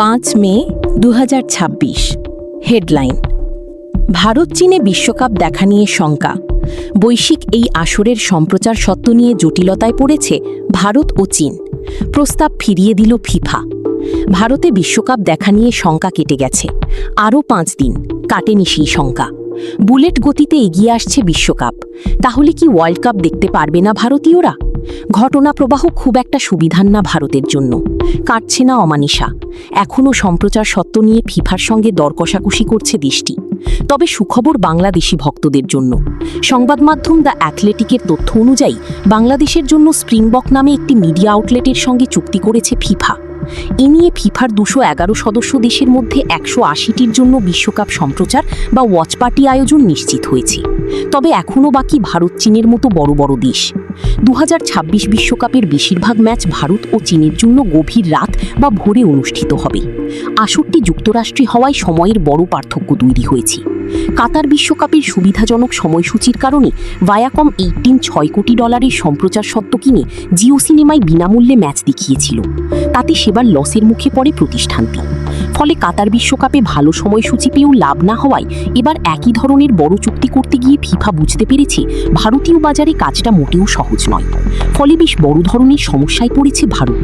5 মে 2026। Headline: Bharat চীনে বিশ্বকাপ দেখা নিয়ে শঙ্কা। বৈশ্বিক এই আসরের সম্প্রচার সত্ত্ব নিয়ে জটিলতায় পড়েছে ভারত ও চীন। প্রস্তাব ফিরিয়ে দিল ফিফা। ভারতে বিশ্বকাপ দেখা নিয়ে শঙ্কা কেটে গেছে। আরও 5 দিন কাটেনি সেই শঙ্কা। বুলেট গতিতে এগিয়ে আসছে বিশ্বকাপ। তাহলে কি ওয়ার্ল্ড কাপ দেখতে পারবে না ভারতীয়রা? ঘটনা প্রবাহ খুব একটা সুবিধার না ভারতের জন্য। কাটছে না অমানিসা। এখনও সম্প্রচার সত্ত্ব নিয়ে ফিফার সঙ্গে দর কষাকষি করছে দেশটি। তবে সুখবর বাংলাদেশি ভক্তদের জন্য। সংবাদ মাধ্যম দ্য অ্যাথলেটিকের তথ্য অনুযায়ী বাংলাদেশের জন্য স্প্রিংবক নামে একটি মিডিয়া আউটলেটের সঙ্গে চুক্তি করেছে ফিফা। এ নিয়ে ফিফার 211 সদস্য দেশের মধ্যে 180টির জন্য বিশ্বকাপ সম্প্রচার বা ওয়াচ পার্টি আয়োজন নিশ্চিত হয়েছে। তবে এখনও বাকি ভারত চীনের মতো বড় বড় দেশ। 2026 বিশ্বকাপের বেশিরভাগ ম্যাচ ভারত ও চীনের জন্য গভীর রাত বা ভোরে অনুষ্ঠিত হবে। আসরটি যুক্তরাষ্ট্রে হওয়ায় সময়ের বড় পার্থক্য তৈরি হয়েছে। কাতার বিশ্বকাপের সুবিধাজনক সময়সূচির কারণে ভায়াকম 6 কোটি ডলারের সম্প্রচার সত্ত্ব কিনে জিও সিনেমায় বিনামূল্যে ম্যাচ দেখিয়েছিল। তাতে সেবার লসের মুখে পড়ে প্রতিষ্ঠানটি। ফলে কাতার বিশ্বকাপে ভালো সময়সূচি পেয়েও লাভ না হওয়ায় এবার একই ধরনের বড় চুক্তি করতে গিয়ে ফিফা বুঝতে পেরেছে ভারতীয় বাজারে কাজটা মোটেও সহজ নয়। ফলে বেশ বড় ধরনের সমস্যায় পড়েছে ভারত।